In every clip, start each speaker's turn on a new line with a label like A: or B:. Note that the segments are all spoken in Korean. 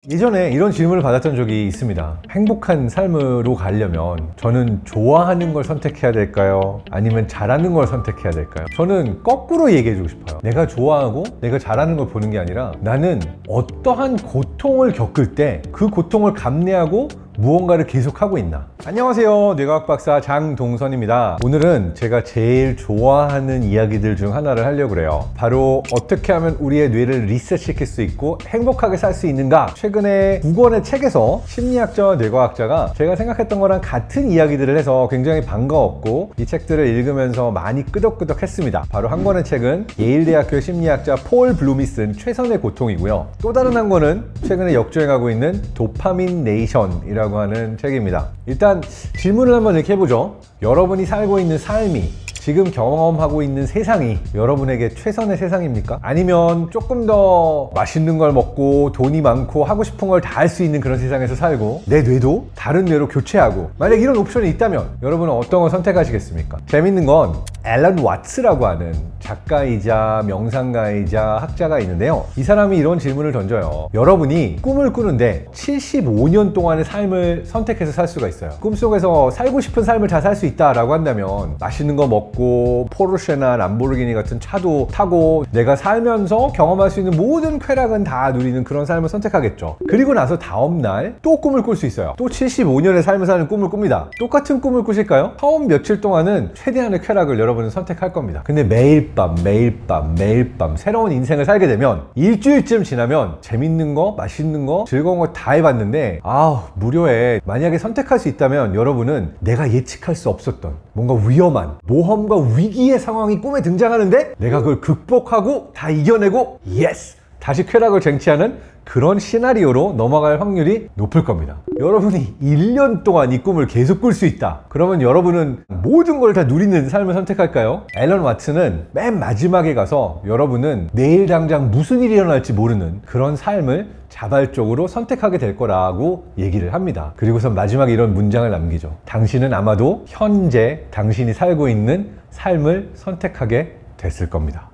A: 예전에 이런 질문을 받았던 적이 있습니다. 행복한 삶으로 가려면 저는 좋아하는 걸 선택해야 될까요? 아니면 잘하는 걸 선택해야 될까요? 저는 거꾸로 얘기해주고 싶어요. 내가 좋아하고 내가 잘하는 걸 보는 게 아니라 나는 어떠한 고통을 겪을 때 그 고통을 감내하고 무언가를 계속하고 있나? 안녕하세요, 뇌과학 박사 장동선입니다. 오늘은 제가 제일 좋아하는 이야기들 중 하나를 하려고 해요. 바로 어떻게 하면 우리의 뇌를 리셋시킬 수 있고 행복하게 살 수 있는가? 최근에 2권의 책에서 심리학자와 뇌과학자가 제가 생각했던 거랑 같은 이야기들을 해서 굉장히 반가웠고 이 책들을 읽으면서 많이 끄덕끄덕했습니다. 바로 한 권의 책은 예일대학교 심리학자 폴 블룸이 쓴 최선의 고통이고요. 또 다른 한 권은 최근에 역주행하고 있는 도파민 네이션이라고 하는 책입니다. 일단 질문을 한번 이렇게 해보죠. 여러분이 살고 있는 삶이, 지금 경험하고 있는 세상이 여러분에게 최선의 세상입니까? 아니면 조금 더 맛있는 걸 먹고 돈이 많고 하고 싶은 걸 다 할 수 있는 그런 세상에서 살고 내 뇌도 다른 뇌로 교체하고, 만약 이런 옵션이 있다면 여러분은 어떤 걸 선택하시겠습니까? 재밌는 건 앨런 와츠라고 하는 작가이자 명상가이자 학자가 있는데요. 이 사람이 이런 질문을 던져요. 여러분이 꿈을 꾸는데 75년 동안의 삶을 선택해서 살 수가 있어요. 꿈속에서 살고 싶은 삶을 다 살 수 있다라고 한다면 맛있는 거 먹고 포르쉐나 람보르기니 같은 차도 타고 내가 살면서 경험할 수 있는 모든 쾌락은 다 누리는 그런 삶을 선택하겠죠. 그리고 나서 다음날 또 꿈을 꿀 수 있어요. 또 75년의 삶을 사는 꿈을 꿉니다. 똑같은 꿈을 꾸실까요? 처음 며칠 동안은 최대한의 쾌락을 여러분은 선택할 겁니다. 근데 매일 밤 새로운 인생을 살게 되면 일주일쯤 지나면 재밌는 거, 맛있는 거, 즐거운 거 다 해봤는데 무료해. 만약에 선택할 수 있다면 여러분은 내가 예측할 수 없었던 뭔가 위험한 모험과 위기의 상황이 꿈에 등장하는데 내가 그걸 극복하고 다 이겨내고 예스! 다시 쾌락을 쟁취하는 그런 시나리오로 넘어갈 확률이 높을 겁니다. 여러분이 1년 동안 이 꿈을 계속 꿀 수 있다. 그러면 여러분은 모든 걸 다 누리는 삶을 선택할까요? 앨런 와츠는 맨 마지막에 가서 여러분은 내일 당장 무슨 일이 일어날지 모르는 그런 삶을 자발적으로 선택하게 될 거라고 얘기를 합니다. 그리고서 마지막에 이런 문장을 남기죠. 당신은 아마도 현재 당신이 살고 있는 삶을 선택하게 됐을 겁니다.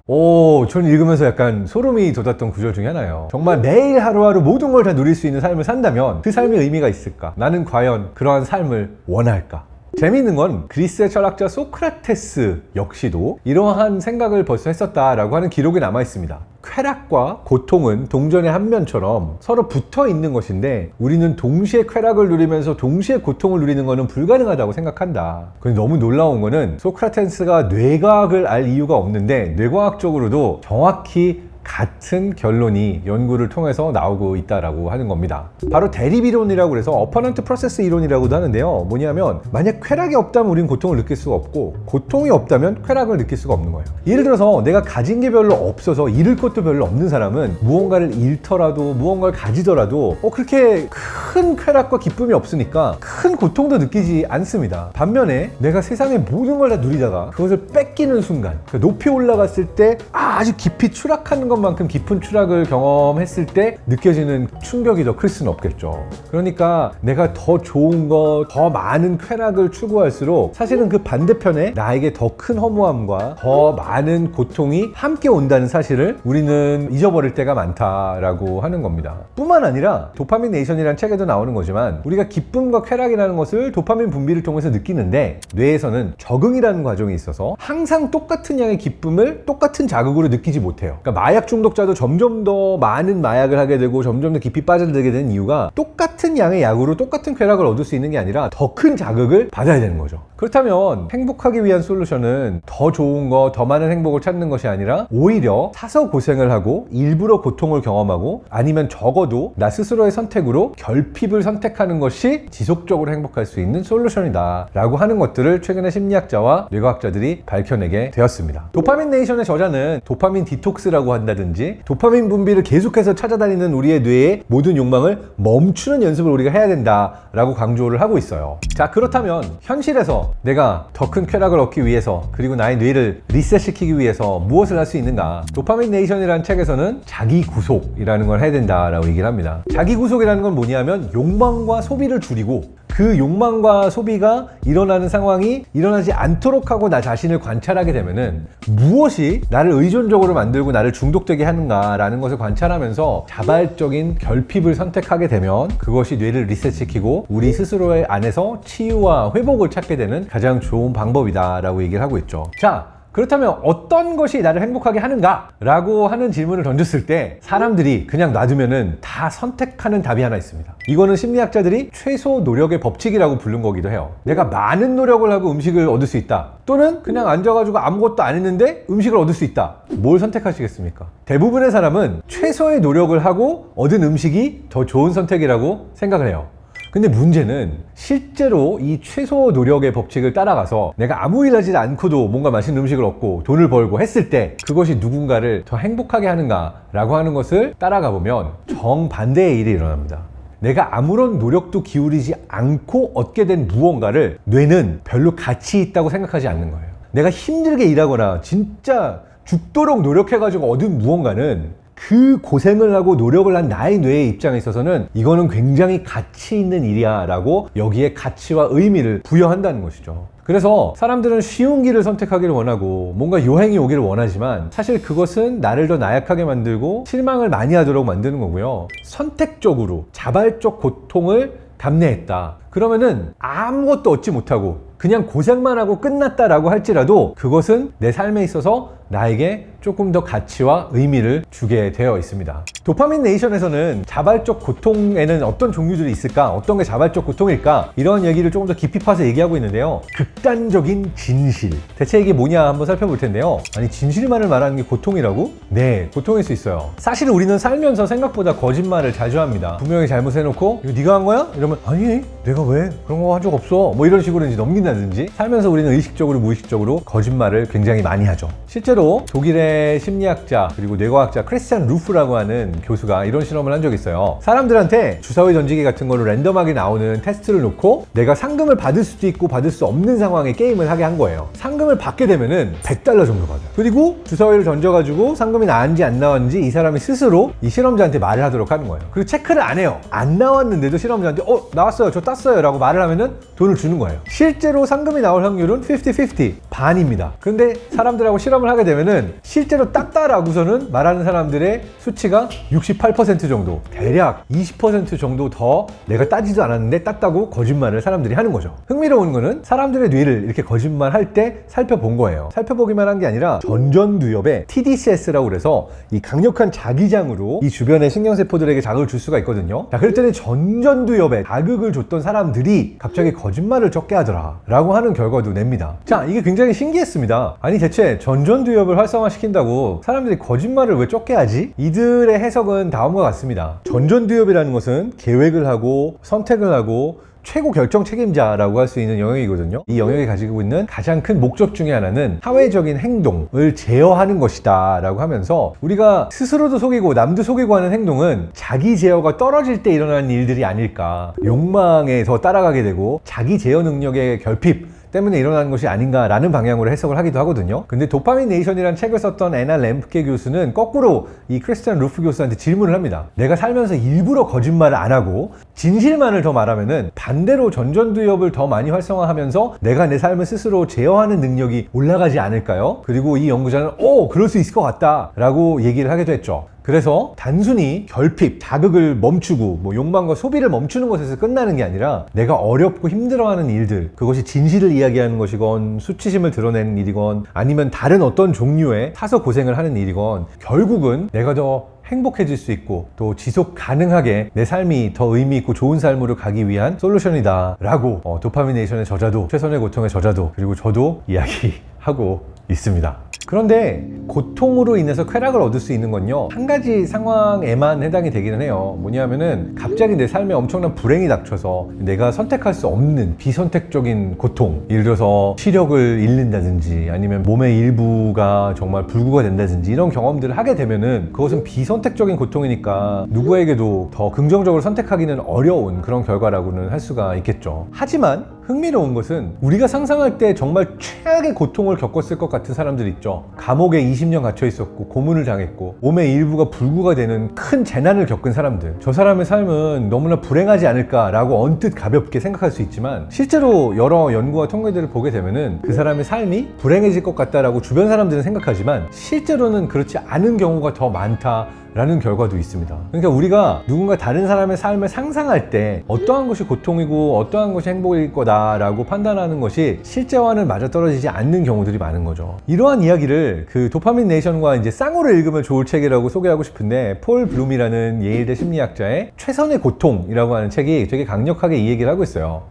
A: 저는 읽으면서 약간 소름이 돋았던 구절 중에 하나예요. 정말 매일 하루하루 모든 걸 다 누릴 수 있는 삶을 산다면 그 삶의 의미가 있을까? 나는 과연 그러한 삶을 원할까? 재미있는 건 그리스의 철학자 소크라테스 역시도 이러한 생각을 벌써 했었다라고 하는 기록이 남아 있습니다. 쾌락과 고통은 동전의 한 면처럼 서로 붙어 있는 것인데 우리는 동시에 쾌락을 누리면서 동시에 고통을 누리는 것은 불가능하다고 생각한다. 근데 너무 놀라운 거는 소크라테스가 뇌과학을 알 이유가 없는데 뇌과학적으로도 정확히 같은 결론이 연구를 통해서 나오고 있다라고 하는 겁니다. 바로 대립이론이라고 해서 어퍼넌트 프로세스 이론이라고도 하는데요. 뭐냐면 만약 쾌락이 없다면 우린 고통을 느낄 수가 없고 고통이 없다면 쾌락을 느낄 수가 없는 거예요. 예를 들어서 내가 가진 게 별로 없어서 잃을 것도 별로 없는 사람은 무언가를 잃더라도 무언가를 가지더라도 그렇게 큰 쾌락과 기쁨이 없으니까 큰 고통도 느끼지 않습니다. 반면에 내가 세상의 모든 걸 다 누리다가 그것을 뺏기는 순간, 높이 올라갔을 때 아주 깊이 추락하는 것만큼 깊은 추락을 경험했을 때 느껴지는 충격이 더 클 수는 없겠죠. 그러니까 내가 더 좋은 거, 더 많은 쾌락을 추구할수록 사실은 그 반대편에 나에게 더 큰 허무함과 더 많은 고통이 함께 온다는 사실을 우리는 잊어버릴 때가 많다라고 하는 겁니다. 뿐만 아니라 도파민 네이션이라는 책에도 나오는 거지만 우리가 기쁨과 쾌락이라는 것을 도파민 분비를 통해서 느끼는데 뇌에서는 적응이라는 과정이 있어서 항상 똑같은 양의 기쁨을 똑같은 자극으로 느끼지 못해요. 그러니까 마약 중독자도 점점 더 많은 마약을 하게 되고 점점 더 깊이 빠져들게 되는 이유가 똑같은 양의 약으로 똑같은 쾌락을 얻을 수 있는 게 아니라 더 큰 자극을 받아야 되는 거죠. 그렇다면 행복하기 위한 솔루션은 더 좋은 거, 더 많은 행복을 찾는 것이 아니라 오히려 사서 고생을 하고 일부러 고통을 경험하고 아니면 적어도 나 스스로의 선택으로 결핍을 선택하는 것이 지속적으로 행복할 수 있는 솔루션이다 라고 하는 것들을 최근에 심리학자와 뇌과학자들이 밝혀내게 되었습니다. 도파민 네이션의 저자는 도파민 디톡스라고 한다든지 도파민 분비를 계속해서 찾아다니는 우리의 뇌의 모든 욕망을 멈추는 연습을 우리가 해야 된다라고 강조를 하고 있어요. 자, 그렇다면 현실에서 내가 더 큰 쾌락을 얻기 위해서 그리고 나의 뇌를 리셋시키기 위해서 무엇을 할 수 있는가? 도파민 네이션이라는 책에서는 자기 구속이라는 걸 해야 된다라고 얘기를 합니다. 자기 구속이라는 건 뭐냐면 욕망과 소비를 줄이고 그 욕망과 소비가 일어나는 상황이 일어나지 않도록 하고 나 자신을 관찰하게 되면은 무엇이 나를 의존적으로 만들고 나를 중독되게 하는가라는 것을 관찰하면서 자발적인 결핍을 선택하게 되면 그것이 뇌를 리셋시키고 우리 스스로의 안에서 치유와 회복을 찾게 되는 가장 좋은 방법이다 라고 얘기를 하고 있죠. 자, 그렇다면 어떤 것이 나를 행복하게 하는가? 라고 하는 질문을 던졌을 때 사람들이 그냥 놔두면은 다 선택하는 답이 하나 있습니다. 이거는 심리학자들이 최소 노력의 법칙이라고 부른 거기도 해요. 내가 많은 노력을 하고 음식을 얻을 수 있다. 또는 그냥 앉아가지고 아무것도 안 했는데 음식을 얻을 수 있다. 뭘 선택하시겠습니까? 대부분의 사람은 최소의 노력을 하고 얻은 음식이 더 좋은 선택이라고 생각을 해요. 근데 문제는 실제로 이 최소 노력의 법칙을 따라가서 내가 아무 일 하지 않고도 뭔가 맛있는 음식을 얻고 돈을 벌고 했을 때 그것이 누군가를 더 행복하게 하는가 라고 하는 것을 따라가 보면 정반대의 일이 일어납니다. 내가 아무런 노력도 기울이지 않고 얻게 된 무언가를 뇌는 별로 가치 있다고 생각하지 않는 거예요. 내가 힘들게 일하거나 진짜 죽도록 노력해가지고 얻은 무언가는 그 고생을 하고 노력을 한 나의 뇌의 입장에 있어서는 이거는 굉장히 가치 있는 일이야 라고 여기에 가치와 의미를 부여한다는 것이죠. 그래서 사람들은 쉬운 길을 선택하기를 원하고 뭔가 요행이 오기를 원하지만 사실 그것은 나를 더 나약하게 만들고 실망을 많이 하도록 만드는 거고요. 선택적으로 자발적 고통을 감내했다. 그러면은 아무것도 얻지 못하고 그냥 고생만 하고 끝났다라고 할지라도 그것은 내 삶에 있어서 나에게 조금 더 가치와 의미를 주게 되어 있습니다. 도파민 네이션에서는 자발적 고통에는 어떤 종류들이 있을까? 어떤 게 자발적 고통일까? 이런 얘기를 조금 더 깊이 파서 얘기하고 있는데요. 극단적인 진실. 대체 이게 뭐냐 한번 살펴볼 텐데요. 아니 진실만을 말하는 게 고통이라고? 네, 고통일 수 있어요. 사실 우리는 살면서 생각보다 거짓말을 자주 합니다. 분명히 잘못해놓고 이거 네가 한 거야? 이러면 아니 내가 왜? 그런 거 한 적 없어. 뭐 이런 식으로 이제 넘긴다든지 살면서 우리는 의식적으로 무의식적으로 거짓말을 굉장히 많이 하죠. 실제로 독일의 심리학자 그리고 뇌과학자 크리스찬 루프라고 하는 교수가 이런 실험을 한 적이 있어요. 사람들한테 주사위 던지기 같은 걸로 랜덤하게 나오는 테스트를 놓고 내가 상금을 받을 수도 있고 받을 수 없는 상황에 게임을 하게 한 거예요. 상금을 받게 되면은 $100 정도 받아요. 그리고 주사위를 던져가지고 상금이 나왔는지 안 나왔는지 이 사람이 스스로 이 실험자한테 말을 하도록 하는 거예요. 그리고 체크를 안 해요. 안 나왔는데도 실험자한테 나왔어요 저 땄어요 라고 말을 하면은 돈을 주는 거예요. 실제로 상금이 나올 확률은 50-50 반입니다. 근데 사람들하고 실험을 하게 되면은 실제로 땄다라고서는 말하는 사람들의 수치가 68% 정도, 대략 20% 정도 더 내가 따지도 않았는데 땄다고 거짓말을 사람들이 하는 거죠. 흥미로운 거는 사람들의 뇌를 이렇게 거짓말할 때 살펴본 거예요. 살펴보기만 한 게 아니라 전전두엽에 TDCS라고 그래서 이 강력한 자기장으로 이 주변의 신경세포들에게 자극을 줄 수가 있거든요. 자, 그랬더니 전전두엽에 자극을 줬던 사람들이 갑자기 거짓말을 적게 하더라 라고 하는 결과도 냅니다. 자, 이게 굉장히 신기했습니다. 아니 대체 전전두엽을 활성화시킨다고 사람들이 거짓말을 왜 적게 하지? 이들의 해석은 다음과 같습니다. 전전두엽이라는 것은 계획을 하고 선택을 하고 최고 결정 책임자라고 할 수 있는 영역이거든요. 이 영역이 가지고 있는 가장 큰 목적 중에 하나는 사회적인 행동을 제어하는 것이다 라고 하면서 우리가 스스로도 속이고 남도 속이고 하는 행동은 자기 제어가 떨어질 때 일어나는 일들이 아닐까, 욕망에 더 따라가게 되고 자기 제어 능력의 결핍 때문에 일어나는 것이 아닌가라는 방향으로 해석을 하기도 하거든요. 근데 도파민 네이션이라는 책을 썼던 애나 램프케 교수는 거꾸로 이 크리스찬 루프 교수한테 질문을 합니다. 내가 살면서 일부러 거짓말을 안 하고 진실만을 더 말하면은 반대로 전전두엽을 더 많이 활성화하면서 내가 내 삶을 스스로 제어하는 능력이 올라가지 않을까요? 그리고 이 연구자는 그럴 수 있을 것 같다 라고 얘기를 하기도 했죠. 그래서 단순히 결핍, 자극을 멈추고 욕망과 소비를 멈추는 것에서 끝나는 게 아니라 내가 어렵고 힘들어하는 일들, 그것이 진실을 이야기하는 것이건 수치심을 드러내는 일이건 아니면 다른 어떤 종류의 사서 고생을 하는 일이건 결국은 내가 더 행복해질 수 있고 또 지속 가능하게 내 삶이 더 의미 있고 좋은 삶으로 가기 위한 솔루션이다 라고 도파민 네이션의 저자도 최선의 고통의 저자도 그리고 저도 이야기하고 있습니다. 그런데 고통으로 인해서 쾌락을 얻을 수 있는 건요 한 가지 상황에만 해당이 되기는 해요. 뭐냐면은 갑자기 내 삶에 엄청난 불행이 닥쳐서 내가 선택할 수 없는 비선택적인 고통, 예를 들어서 시력을 잃는다든지 아니면 몸의 일부가 정말 불구가 된다든지 이런 경험들을 하게 되면은 그것은 비선택적인 고통이니까 누구에게도 더 긍정적으로 선택하기는 어려운 그런 결과라고는 할 수가 있겠죠. 하지만 흥미로운 것은 우리가 상상할 때 정말 최악의 고통을 겪었을 것 같은 사람들 있죠. 감옥에 20년 갇혀 있었고 고문을 당했고 몸의 일부가 불구가 되는 큰 재난을 겪은 사람들, 저 사람의 삶은 너무나 불행하지 않을까라고 언뜻 가볍게 생각할 수 있지만 실제로 여러 연구와 통계들을 보게 되면은 그 사람의 삶이 불행해질 것 같다라고 주변 사람들은 생각하지만 실제로는 그렇지 않은 경우가 더 많다 라는 결과도 있습니다. 그러니까 우리가 누군가 다른 사람의 삶을 상상할 때 어떠한 것이 고통이고 어떠한 것이 행복일 거다라고 판단하는 것이 실제와는 맞아떨어지지 않는 경우들이 많은 거죠. 이러한 이야기를 그 도파민 네이션과 이제 쌍으로 읽으면 좋을 책이라고 소개하고 싶은데, 폴 블룸이라는 예일대 심리학자의 최선의 고통이라고 하는 책이 되게 강력하게 이 얘기를 하고 있어요.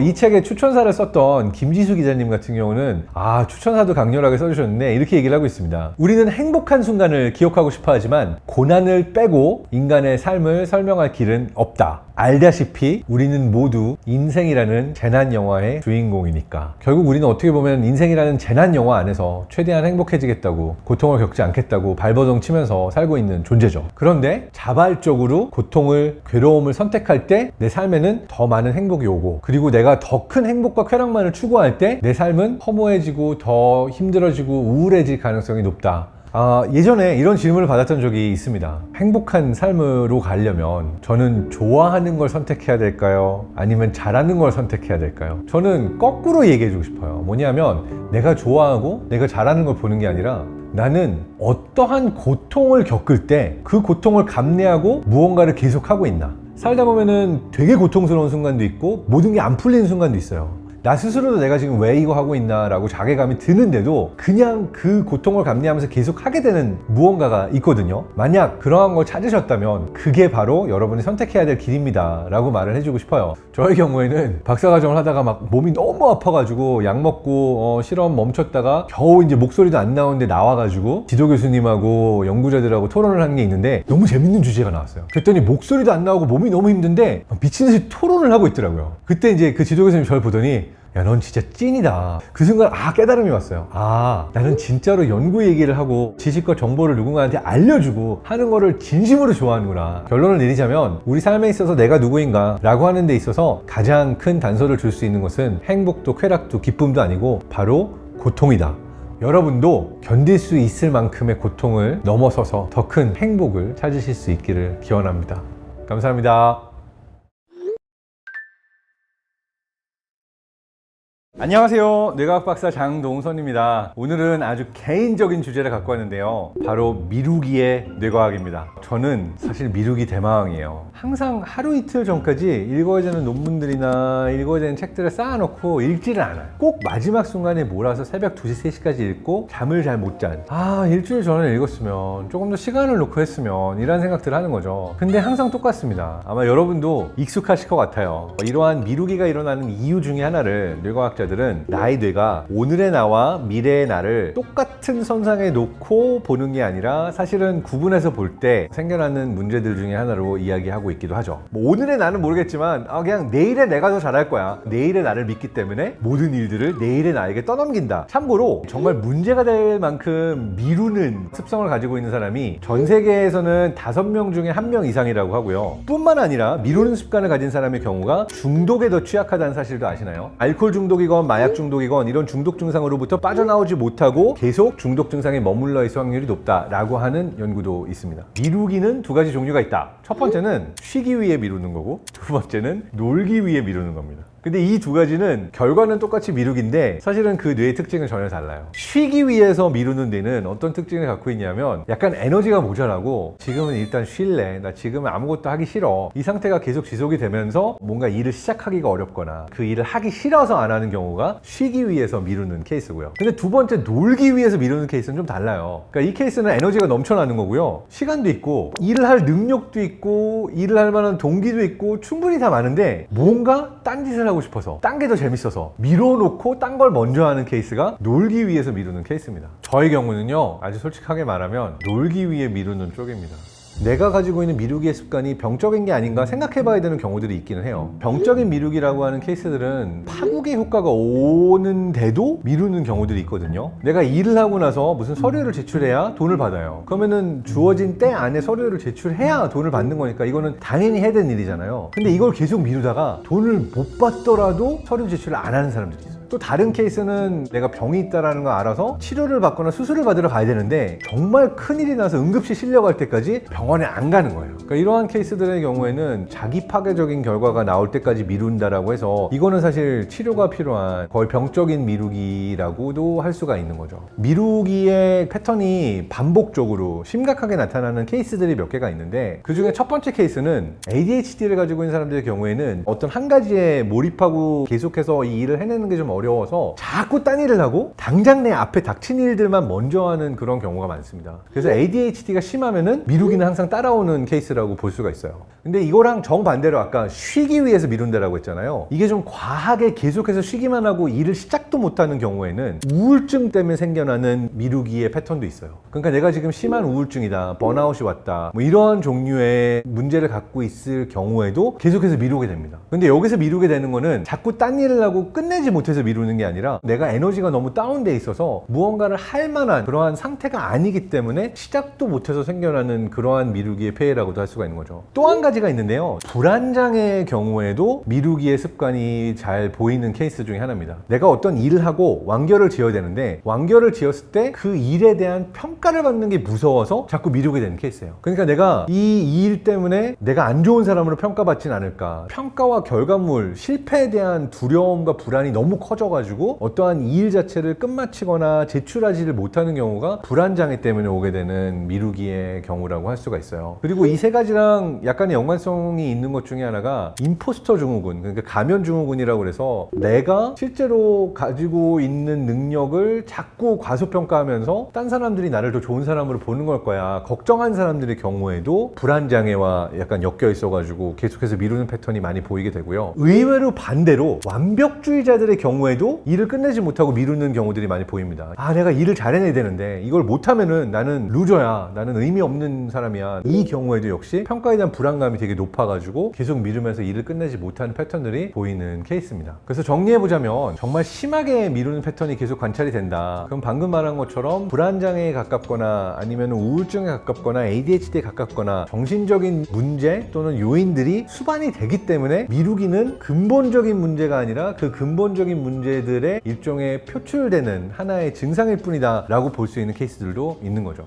A: 이 책의 추천사를 썼던 김지수 기자님 같은 경우는 추천사도 강렬하게 써주셨는데 이렇게 얘기를 하고 있습니다. 우리는 행복한 순간을 기억하고 싶어 하지만 고난을 빼고 인간의 삶을 설명할 길은 없다. 알다시피 우리는 모두 인생이라는 재난 영화의 주인공이니까. 결국 우리는 어떻게 보면 인생이라는 재난 영화 안에서 최대한 행복해지겠다고, 고통을 겪지 않겠다고 발버둥 치면서 살고 있는 존재죠. 그런데 자발적으로 고통을, 괴로움을 선택할 때 내 삶에는 더 많은 행복이 오고, 그리고 내가 더 큰 행복과 쾌락만을 추구할 때 내 삶은 허무해지고 더 힘들어지고 우울해질 가능성이 높다. 예전에 이런 질문을 받았던 적이 있습니다. 행복한 삶으로 가려면 저는 좋아하는 걸 선택해야 될까요? 아니면 잘하는 걸 선택해야 될까요? 저는 거꾸로 얘기해주고 싶어요. 뭐냐면 내가 좋아하고 내가 잘하는 걸 보는 게 아니라 나는 어떠한 고통을 겪을 때 그 고통을 감내하고 무언가를 계속하고 있나. 살다 보면은 되게 고통스러운 순간도 있고 모든 게 안 풀리는 순간도 있어요. 나 스스로도 내가 지금 왜 이거 하고 있나 라고 자괴감이 드는데도 그냥 그 고통을 감내하면서 계속 하게 되는 무언가가 있거든요. 만약 그러한 걸 찾으셨다면 그게 바로 여러분이 선택해야 될 길입니다 라고 말을 해주고 싶어요. 저의 경우에는 박사과정을 하다가 막 몸이 너무 아파가지고 약 먹고 실험 멈췄다가 겨우 이제 목소리도 안 나오는데 나와가지고 지도 교수님하고 연구자들하고 토론을 한 게 있는데 너무 재밌는 주제가 나왔어요. 그랬더니 목소리도 안 나오고 몸이 너무 힘든데 미친 듯이 토론을 하고 있더라고요. 그때 이제 그 지도 교수님 저를 보더니 야, 넌 진짜 찐이다. 그 순간 깨달음이 왔어요. 나는 진짜로 연구 얘기를 하고 지식과 정보를 누군가한테 알려주고 하는 거를 진심으로 좋아하는구나. 결론을 내리자면 우리 삶에 있어서 내가 누구인가 라고 하는 데 있어서 가장 큰 단서를 줄 수 있는 것은 행복도 쾌락도 기쁨도 아니고 바로 고통이다. 여러분도 견딜 수 있을 만큼의 고통을 넘어서서 더 큰 행복을 찾으실 수 있기를 기원합니다. 감사합니다. 안녕하세요. 뇌과학 박사 장동선입니다. 오늘은 아주 개인적인 주제를 갖고 왔는데요. 바로 미루기의 뇌과학입니다. 저는 사실 미루기 대마왕이에요. 항상 하루 이틀 전까지 읽어야 되는 논문들이나 읽어야 되는 책들을 쌓아놓고 읽지를 않아요. 꼭 마지막 순간에 몰아서 새벽 2시, 3시까지 읽고 잠을 잘 못 잔. 일주일 전에 읽었으면 조금 더 시간을 놓고 했으면 이런 생각들을 하는 거죠. 근데 항상 똑같습니다. 아마 여러분도 익숙하실 것 같아요. 이러한 미루기가 일어나는 이유 중에 하나를 뇌과학자 들은 나의 뇌가 오늘의 나와 미래의 나를 똑같은 선상에 놓고 보는 게 아니라 사실은 구분해서 볼 때 생겨나는 문제들 중에 하나로 이야기하고 있기도 하죠. 오늘의 나는 모르겠지만 그냥 내일의 내가 더 잘할 거야. 내일의 나를 믿기 때문에 모든 일들을 내일의 나에게 떠넘긴다. 참고로 정말 문제가 될 만큼 미루는 습성을 가지고 있는 사람이 전 세계에서는 5명 중에 1명 이상이라고 하고요. 뿐만 아니라 미루는 습관을 가진 사람의 경우가 중독에 더 취약하다는 사실도 아시나요? 알코올 중독이건 마약 중독이건 이런 중독 증상으로부터 빠져나오지 못하고 계속 중독 증상에 머물러 있을 확률이 높다라고 하는 연구도 있습니다. 미루기는 2가지 종류가 있다. 첫 번째는 쉬기 위해 미루는 거고, 두 번째는 놀기 위해 미루는 겁니다. 근데 이 2가지는 결과는 똑같이 미루기인데 사실은 그 뇌의 특징은 전혀 달라요. 쉬기 위해서 미루는 뇌는 어떤 특징을 갖고 있냐면 약간 에너지가 모자라고 지금은 일단 쉴래, 나 지금은 아무것도 하기 싫어, 이 상태가 계속 지속이 되면서 뭔가 일을 시작하기가 어렵거나 그 일을 하기 싫어서 안 하는 경우가 쉬기 위해서 미루는 케이스고요. 근데 두 번째 놀기 위해서 미루는 케이스는 좀 달라요. 그러니까 이 케이스는 에너지가 넘쳐나는 거고요. 시간도 있고 일을 할 능력도 있고 일을 할 만한 동기도 있고 충분히 다 많은데 뭔가 딴짓을 하고 싶어서 딴 게 더 재밌어서 밀어놓고 딴 걸 먼저 하는 케이스가 놀기 위해서 미루는 케이스입니다. 저의 경우는요, 아주 솔직하게 말하면 놀기 위해 미루는 쪽입니다. 내가 가지고 있는 미루기의 습관이 병적인 게 아닌가 생각해봐야 되는 경우들이 있기는 해요. 병적인 미루기라고 하는 케이스들은 파국의 효과가 오는데도 미루는 경우들이 있거든요. 내가 일을 하고 나서 무슨 서류를 제출해야 돈을 받아요. 그러면은 주어진 때 안에 서류를 제출해야 돈을 받는 거니까 이거는 당연히 해야 되는 일이잖아요. 근데 이걸 계속 미루다가 돈을 못 받더라도 서류 제출을 안 하는 사람들이 있어요. 또 다른 케이스는 내가 병이 있다는 걸 알아서 치료를 받거나 수술을 받으러 가야 되는데 정말 큰일이 나서 응급실 실려갈 때까지 병원에 안 가는 거예요. 그러니까 이러한 케이스들의 경우에는 자기 파괴적인 결과가 나올 때까지 미룬다라고 해서 이거는 사실 치료가 필요한 거의 병적인 미루기라고도 할 수가 있는 거죠. 미루기의 패턴이 반복적으로 심각하게 나타나는 케이스들이 몇 개가 있는데 그 중에 첫 번째 케이스는 ADHD를 가지고 있는 사람들의 경우에는 어떤 한 가지에 몰입하고 계속해서 이 일을 해내는 게 좀 어려워서 자꾸 딴 일을 하고 당장 내 앞에 닥친 일들만 먼저 하는 그런 경우가 많습니다. 그래서 ADHD가 심하면은 미루기는 항상 따라오는 케이스라고 볼 수가 있어요. 근데 이거랑 정반대로 아까 쉬기 위해서 미룬다라고 했잖아요. 이게 좀 과하게 계속해서 쉬기만 하고 일을 시작도 못하는 경우에는 우울증 때문에 생겨나는 미루기의 패턴도 있어요. 그러니까 내가 지금 심한 우울증이다, 번아웃이 왔다, 뭐 이런 종류의 문제를 갖고 있을 경우에도 계속해서 미루게 됩니다. 근데 여기서 미루게 되는 거는 자꾸 딴 일을 하고 끝내지 못해서 미루는 게 아니라 내가 에너지가 너무 다운돼 있어서 무언가를 할 만한 그러한 상태가 아니기 때문에 시작도 못해서 생겨나는 그러한 미루기의 폐해라고도 할 수가 있는 거죠. 또 한 가지가 있는데요. 불안장애의 경우에도 미루기의 습관이 잘 보이는 케이스 중에 하나입니다. 내가 어떤 일을 하고 완결을 지어야 되는데 완결을 지었을 때 그 일에 대한 평가를 받는 게 무서워서 자꾸 미루게 되는 케이스예요. 그러니까 내가 이 일 때문에 내가 안 좋은 사람으로 평가받진 않을까, 평가와 결과물, 실패에 대한 두려움과 불안이 너무 커져가지고 어떠한 이 일 자체를 끝마치거나 제출하지를 못하는 경우가 불안장애 때문에 오게 되는 미루기의 경우라고 할 수가 있어요. 그리고 이 세 가지랑 약간의 연관성이 있는 것 중에 하나가 임포스터 증후군, 그러니까 가면 증후군이라고 그래서 내가 실제로 가지고 있는 능력을 자꾸 과소평가하면서 딴 사람들이 나를 더 좋은 사람으로 보는 걸 거야 걱정한 사람들의 경우에도 불안장애와 약간 엮여 있어가지고 계속해서 미루는 패턴이 많이 보이게 되고요. 의외로 반대로 완벽주의자들의 경우에도 일을 끝내지 못하고 미루는 경우들이 많이 보입니다. 내가 일을 잘 해내야 되는데 이걸 못하면은 나는 루저야, 나는 의미 없는 사람이야. 이 경우에도 역시 평가에 대한 불안감이 되게 높아가지고 계속 미루면서 일을 끝내지 못하는 패턴들이 보이는 케이스입니다. 그래서 정리해보자면 정말 심하게 미루는 패턴이 계속 관찰이 된다. 그럼 방금 말한 것처럼 불안장애에 가깝거나 아니면 우울증에 가깝거나 ADHD에 가깝거나 정신적인 문제 또는 요인들이 수반이 되기 때문에 미루기는 근본적인 문제가 아니라 그 근본적인 문제들의 일종의 표출되는 하나의 증상일 뿐이다 라고 볼 수 있는 케이스들도 있는 거죠.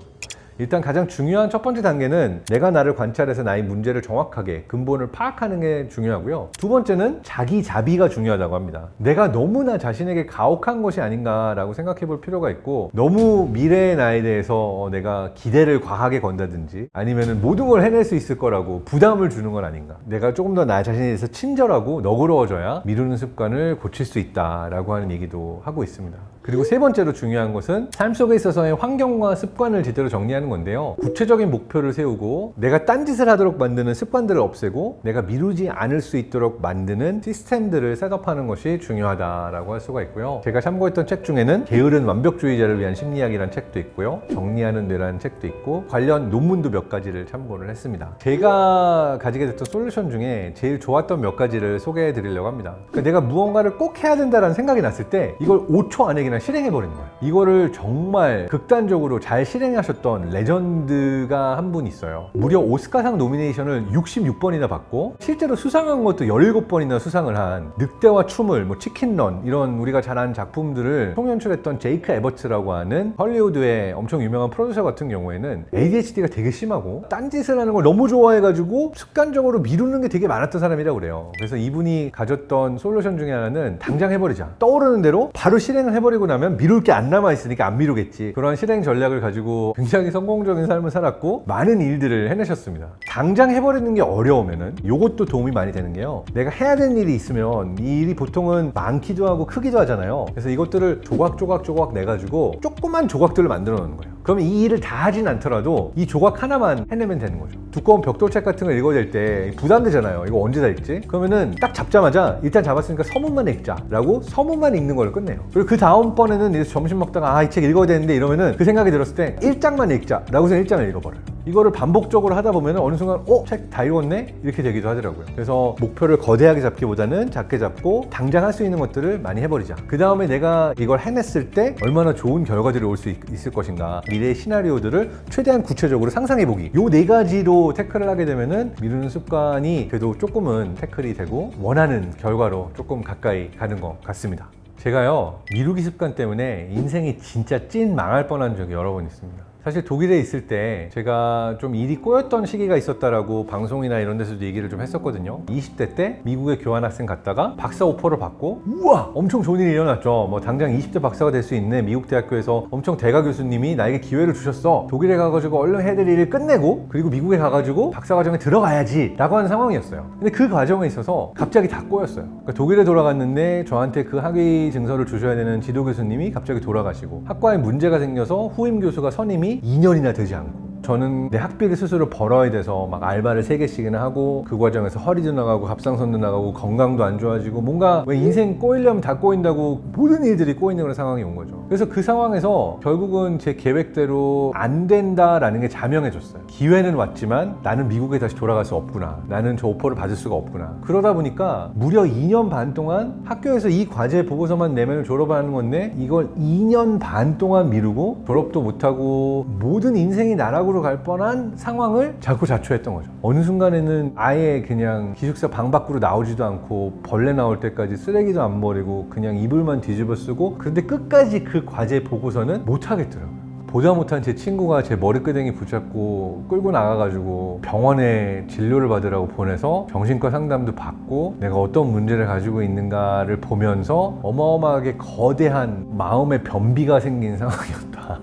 A: 일단 가장 중요한 첫 번째 단계는 내가 나를 관찰해서 나의 문제를 정확하게 근본을 파악하는 게 중요하고요. 두 번째는 자기 자비가 중요하다고 합니다. 내가 너무나 자신에게 가혹한 것이 아닌가라고 생각해 볼 필요가 있고 너무 미래의 나에 대해서 내가 기대를 과하게 건다든지 아니면 모든 걸 해낼 수 있을 거라고 부담을 주는 건 아닌가. 내가 조금 더 나 자신에 대해서 친절하고 너그러워져야 미루는 습관을 고칠 수 있다라고 하는 얘기도 하고 있습니다. 그리고 세 번째로 중요한 것은 삶 속에 있어서의 환경과 습관을 제대로 정리하는 건데요. 구체적인 목표를 세우고 내가 딴짓을 하도록 만드는 습관들을 없애고 내가 미루지 않을 수 있도록 만드는 시스템들을 셋업하는 것이 중요하다라고 할 수가 있고요. 제가 참고했던 책 중에는 게으른 완벽주의자를 위한 심리학이라는 책도 있고요. 정리하는 뇌라는 책도 있고 관련 논문도 몇 가지를 참고를 했습니다. 제가 가지게 됐던 솔루션 중에 제일 좋았던 몇 가지를 소개해 드리려고 합니다. 그러니까 내가 무언가를 꼭 해야 된다는 생각이 났을 때 이걸 5초 안에 그냥 실행해버리는 거예요. 이거를 정말 극단적으로 잘 실행하셨던 레전드가 한 분 있어요. 무려 오스카상 노미네이션을 66번이나 받고 실제로 수상한 것도 17번이나 수상을 한 늑대와 춤을, 뭐 치킨런 이런 우리가 잘 아는 작품들을 총연출했던 제이크 에버츠라고 하는 헐리우드의 엄청 유명한 프로듀서 같은 경우에는 ADHD가 되게 심하고 딴짓을 하는 걸 너무 좋아해가지고 습관적으로 미루는 게 되게 많았던 사람이라고 그래요. 그래서 이분이 가졌던 솔루션 중에 하나는 당장 해버리자. 떠오르는 대로 바로 실행을 해버리고 나면 미룰 게 안 남아있으니까 안 미루겠지. 그런 실행 전략을 가지고 굉장히 성공적인 삶을 살았고 많은 일들을 해내셨습니다. 당장 해버리는 게 어려우면은 이것도 도움이 많이 되는 게요. 내가 해야 되는 일이 있으면 이 일이 보통은 많기도 하고 크기도 하잖아요. 그래서 이것들을 조각조각 내가지고 조그만 조각들을 만들어 놓는 거예요. 그러면 이 일을 다 하진 않더라도 이 조각 하나만 해내면 되는 거죠. 두꺼운 벽돌책 같은 걸 읽어야 될 때 부담되잖아요. 이거 언제 다 읽지? 그러면은 딱 잡자마자 일단 잡았으니까 서문만 읽자 라고 서문만 읽는 걸 끝내요. 그리고 그 다음번에는 이제 점심 먹다가 이 책 읽어야 되는데 이러면은 그 생각이 들었을 때 1장만 읽자 라고 해서 1장을 읽어버려요. 이거를 반복적으로 하다 보면은 어느 순간 책 다 읽었네? 이렇게 되기도 하더라고요. 그래서 목표를 거대하게 잡기보다는 작게 잡고 당장 할 수 있는 것들을 많이 해버리자. 그 다음에 내가 이걸 해냈을 때 얼마나 좋은 결과들이 올 수 있을 것인가, 미래의 시나리오들을 최대한 구체적으로 상상해보기, 요 4가지로 태클을 하게 되면은 미루는 습관이 그래도 조금은 태클이 되고 원하는 결과로 조금 가까이 가는 것 같습니다. 제가요, 미루기 습관 때문에 인생이 진짜 찐 망할 뻔한 적이 여러 번 있습니다. 사실 독일에 있을 때 제가 좀 일이 꼬였던 시기가 있었다라고 방송이나 이런 데서도 얘기를 좀 했었거든요. 20대 때 미국에 교환학생 갔다가 박사 오퍼를 받고 우와! 엄청 좋은 일이 일어났죠. 뭐 당장 20대 박사가 될 수 있는 미국 대학교에서 엄청 대가 교수님이 나에게 기회를 주셨어. 독일에 가가지고 얼른 해야 될 일을 끝내고 그리고 미국에 가가지고 박사 과정에 들어가야지 라고 하는 상황이었어요. 근데 그 과정에 있어서 갑자기 다 꼬였어요. 그러니까 독일에 돌아갔는데 저한테 그 학위 증서를 주셔야 되는 지도 교수님이 갑자기 돌아가시고 학과에 문제가 생겨서 후임 교수가 선임이 2년이나 되지 않고 저는 내 학비를 스스로 벌어야 돼서 막 알바를 3개씩이나 하고 그 과정에서 허리도 나가고 갑상선도 나가고 건강도 안 좋아지고 뭔가 왜 인생 꼬이려면 다 꼬인다고 모든 일들이 꼬이는 그런 상황이 온 거죠. 그래서 그 상황에서 결국은 제 계획대로 안 된다라는 게 자명해졌어요. 기회는 왔지만 나는 미국에 다시 돌아갈 수 없구나. 나는 저 오퍼를 받을 수가 없구나. 그러다 보니까 무려 2년 반 동안 학교에서 이 과제 보고서만 내면 졸업하는 건데 이걸 2년 반 동안 미루고 졸업도 못하고 모든 인생이 나락으로 갈 뻔한 상황을 자꾸 자초했던 거죠. 어느 순간에는 아예 그냥 기숙사 방 밖으로 나오지도 않고 벌레 나올 때까지 쓰레기도 안 버리고 그냥 이불만 뒤집어 쓰고 그런데 끝까지 그 과제 보고서는 못 하겠더라고요. 보다 못한 제 친구가 제 머리끄댕이 붙잡고 끌고 나가가지고 병원에 진료를 받으라고 보내서 정신과 상담도 받고 내가 어떤 문제를 가지고 있는가를 보면서 어마어마하게 거대한 마음의 변비가 생긴 상황이었다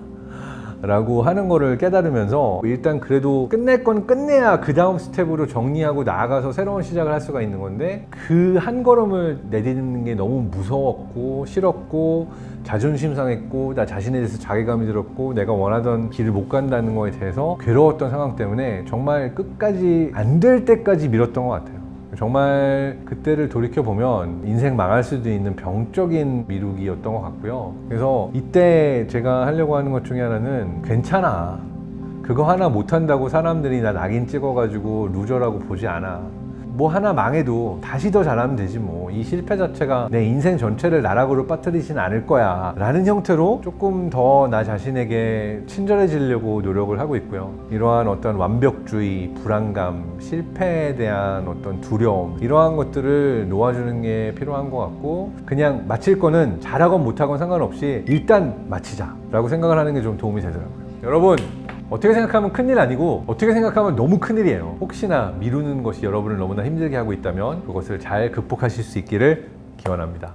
A: 라고 하는 거를 깨달으면서 일단 그래도 끝낼 건 끝내야 그 다음 스텝으로 정리하고 나아가서 새로운 시작을 할 수가 있는 건데 그 한 걸음을 내딛는 게 너무 무서웠고 싫었고 자존심 상했고 나 자신에 대해서 자괴감이 들었고 내가 원하던 길을 못 간다는 거에 대해서 괴로웠던 상황 때문에 정말 끝까지 안 될 때까지 미뤘던 것 같아요. 정말 그때를 돌이켜보면 인생 망할 수도 있는 병적인 미루기였던 것 같고요. 그래서 이때 제가 하려고 하는 것 중에 하나는 괜찮아. 그거 하나 못한다고 사람들이 나 낙인 찍어가지고 루저라고 보지 않아. 뭐 하나 망해도 다시 더 잘하면 되지 뭐. 이 실패 자체가 내 인생 전체를 나락으로 빠뜨리진 않을 거야 라는 형태로 조금 더 나 자신에게 친절해지려고 노력을 하고 있고요. 이러한 어떤 완벽주의, 불안감, 실패에 대한 어떤 두려움 이러한 것들을 놓아주는 게 필요한 것 같고 그냥 마칠 거는 잘하건 못하건 상관없이 일단 마치자 라고 생각을 하는 게 좀 도움이 되더라고요. 여러분 어떻게 생각하면 큰일 아니고 어떻게 생각하면 너무 큰일이에요. 혹시나 미루는 것이 여러분을 너무나 힘들게 하고 있다면 그것을 잘 극복하실 수 있기를 기원합니다.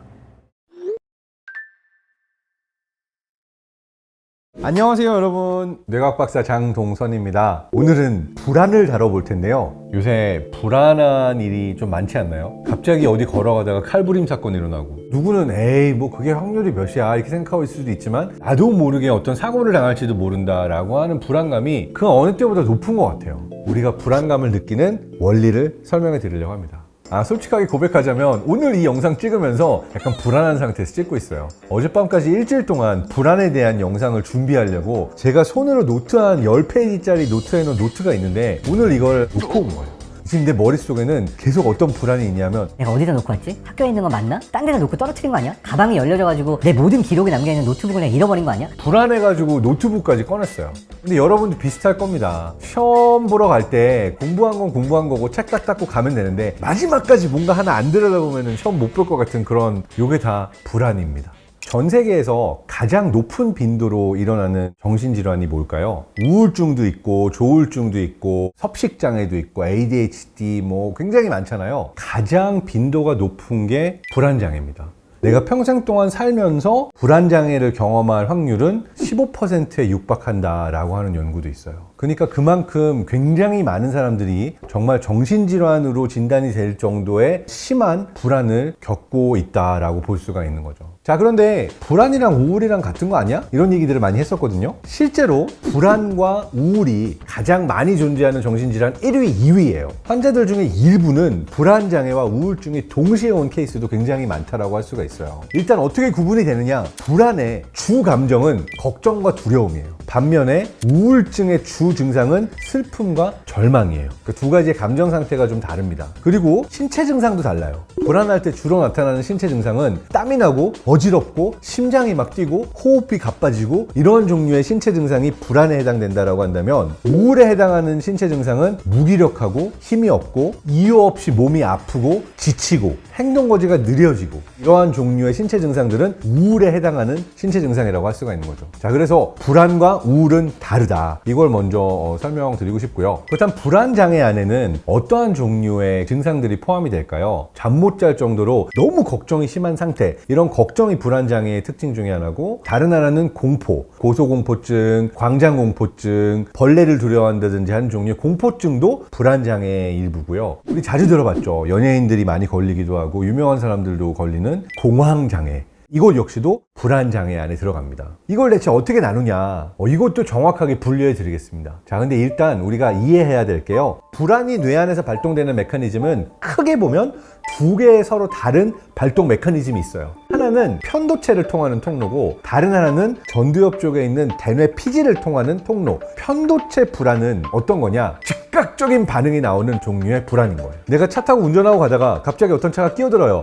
A: 안녕하세요 여러분, 뇌과학박사 장동선입니다. 오늘은 불안을 다뤄볼 텐데요. 요새 불안한 일이 좀 많지 않나요? 갑자기 어디 걸어가다가 칼부림 사건이 일어나고 누구는 에이 뭐 그게 확률이 몇이야 이렇게 생각하고 있을 수도 있지만 나도 모르게 어떤 사고를 당할지도 모른다 라고 하는 불안감이 그 어느 때보다 높은 것 같아요. 우리가 불안감을 느끼는 원리를 설명해 드리려고 합니다. 솔직하게 고백하자면 오늘 이 영상 찍으면서 약간 불안한 상태에서 찍고 있어요. 어젯밤까지 일주일 동안 불안에 대한 영상을 준비하려고 제가 손으로 노트 한 10페이지짜리 노트에 놓은 노트가 있는데 오늘 이걸 놓고 온 거예요. 지금 내 머릿속에는 계속 어떤 불안이 있냐면
B: 내가 어디다 놓고 왔지? 학교에 있는 거 맞나? 딴 데다 놓고 떨어뜨린 거 아니야? 가방이 열려져가지고 내 모든 기록이 남겨있는 노트북을 내가 잃어버린 거 아니야?
A: 불안해가지고 노트북까지 꺼냈어요. 근데 여러분도 비슷할 겁니다. 시험 보러 갈 때 공부한 건 공부한 거고 책 딱 닦고 가면 되는데 마지막까지 뭔가 하나 안 들여다보면 시험 못 볼 것 같은 그런 요게 다 불안입니다. 전 세계에서 가장 높은 빈도로 일어나는 정신질환이 뭘까요? 우울증도 있고 조울증도 있고 섭식장애도 있고 ADHD 뭐 굉장히 많잖아요. 가장 빈도가 높은 게 불안장애입니다. 내가 평생 동안 살면서 불안장애를 경험할 확률은 15%에 육박한다라고 하는 연구도 있어요. 그러니까 그만큼 굉장히 많은 사람들이 정말 정신질환으로 진단이 될 정도의 심한 불안을 겪고 있다라고 볼 수가 있는 거죠. 자, 그런데 불안이랑 우울이랑 같은 거 아니야? 이런 얘기들을 많이 했었거든요. 실제로 불안과 우울이 가장 많이 존재하는 정신질환 1위, 2위예요. 환자들 중에 일부는 불안장애와 우울증이 동시에 온 케이스도 굉장히 많다라고 할 수가 있어요. 일단 어떻게 구분이 되느냐? 불안의 주 감정은 걱정과 두려움이에요. 반면에 우울증의 주 증상은 슬픔과 절망이에요. 그 두 가지의 감정 상태가 좀 다릅니다. 그리고 신체 증상도 달라요. 불안할 때 주로 나타나는 신체 증상은 땀이 나고 어지럽고 심장이 막 뛰고 호흡이 가빠지고 이런 종류의 신체 증상이 불안에 해당된다라고 한다면, 우울에 해당하는 신체 증상은 무기력하고 힘이 없고 이유 없이 몸이 아프고 지치고 행동거지가 느려지고, 이러한 종류의 신체 증상들은 우울에 해당하는 신체 증상이라고 할 수가 있는 거죠. 자, 그래서 불안과 우울은 다르다. 이걸 먼저 설명드리고 싶고요. 그렇다면 불안장애 안에는 어떠한 종류의 증상들이 포함이 될까요? 잠 못 잘 정도로 너무 걱정이 심한 상태, 이런 걱정이 불안장애의 특징 중에 하나고, 다른 하나는 공포, 고소공포증, 광장공포증, 벌레를 두려워한다든지 하는 종류의 공포증도 불안장애의 일부고요. 우리 자주 들어봤죠. 연예인들이 많이 걸리기도 하고 유명한 사람들도 걸리는 공황장애, 이것 역시도 불안장애 안에 들어갑니다. 이걸 대체 어떻게 나누냐? 이것도 정확하게 분류해 드리겠습니다. 자, 근데 일단 우리가 이해해야 될 게요. 불안이 뇌 안에서 발동되는 메커니즘은 크게 보면 두 개의 서로 다른 발동 메커니즘이 있어요. 하나는 편도체를 통하는 통로고, 다른 하나는 전두엽 쪽에 있는 대뇌 피지를 통하는 통로. 편도체 불안은 어떤 거냐? 즉각적인 반응이 나오는 종류의 불안인 거예요. 내가 차 타고 운전하고 가다가 갑자기 어떤 차가 끼어들어요.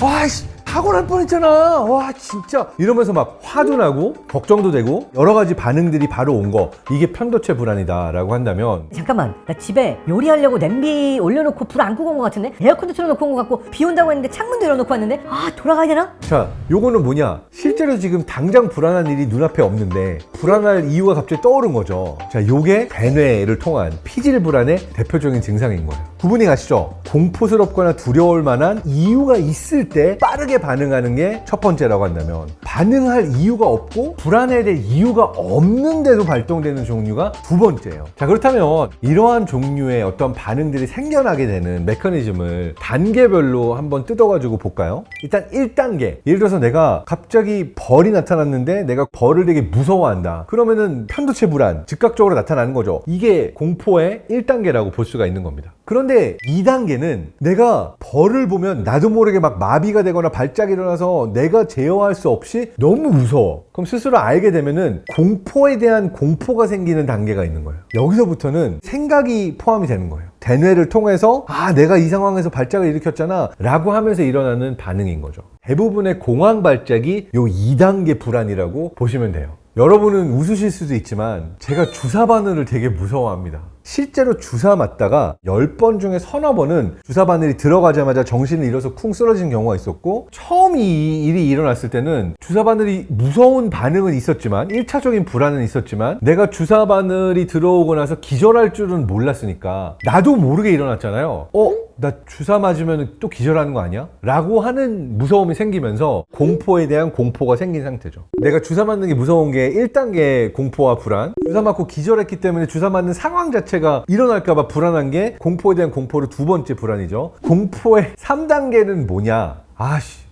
A: 와이씨, 사고 날 뻔했잖아. 와, 진짜. 이러면서 막 화도 나고 걱정도 되고 여러 가지 반응들이 바로 온 거, 이게 편도체 불안이다라고 한다면,
B: 잠깐만, 나 집에 요리하려고 냄비 올려놓고 불 안 끄고 온 것 같은데? 에어컨도 틀어놓고 온 것 같고 비 온다고 했는데 창문도 열어놓고 왔는데? 아, 돌아가야 되나?
A: 자, 요거는 뭐냐? 실제로 지금 당장 불안한 일이 눈앞에 없는데 불안할 이유가 갑자기 떠오른 거죠. 자, 요게 대뇌를 통한 피질 불안의 대표적인 증상인 거예요. 구분이 가시죠? 공포스럽거나 두려울 만한 이유가 있을 때 빠르게 반응하는 게 첫 번째라고 한다면, 반응할 이유가 없고 불안에 대해 이유가 없는데도 발동되는 종류가 두 번째예요. 자, 그렇다면 이러한 종류의 어떤 반응들이 생겨나게 되는 메커니즘을 단계별로 한번 뜯어가지고 볼까요? 일단 1단계. 예를 들어서 내가 갑자기 벌이 나타났는데 내가 벌을 되게 무서워한다. 그러면은 편도체 불안, 즉각적으로 나타나는 거죠. 이게 공포의 1단계라고 볼 수가 있는 겁니다. 그런데 2단계는 내가 벌을 보면 나도 모르게 막 마비가 되거나 발작이 일어나서 내가 제어할 수 없이 너무 무서워. 그럼 스스로 알게 되면은 공포에 대한 공포가 생기는 단계가 있는 거예요. 여기서부터는 생각이 포함이 되는 거예요. 대뇌를 통해서 내가 이 상황에서 발작을 일으켰잖아 라고 하면서 일어나는 반응인 거죠. 대부분의 공황 발작이 요 2단계 불안이라고 보시면 돼요. 여러분은 웃으실 수도 있지만 제가 주사 바늘을 되게 무서워합니다. 실제로 주사 맞다가 10번 중에 서너 번은 주사 바늘이 들어가자마자 정신을 잃어서 쿵 쓰러진 경우가 있었고, 처음 이 일이 일어났을 때는 주사 바늘이 무서운 반응은 있었지만, 1차적인 불안은 있었지만, 내가 주사 바늘이 들어오고 나서 기절할 줄은 몰랐으니까 나도 모르게 일어났잖아요. 나 주사 맞으면 또 기절하는 거 아니야? 라고 하는 무서움이 생기면서 공포에 대한 공포가 생긴 상태죠. 내가 주사 맞는 게 무서운 게 1단계 공포와 불안, 주사 맞고 기절했기 때문에 주사 맞는 상황 자체가 일어날까봐 불안한 게 공포에 대한 공포로 두 번째 불안이죠. 공포의 3단계는 뭐냐?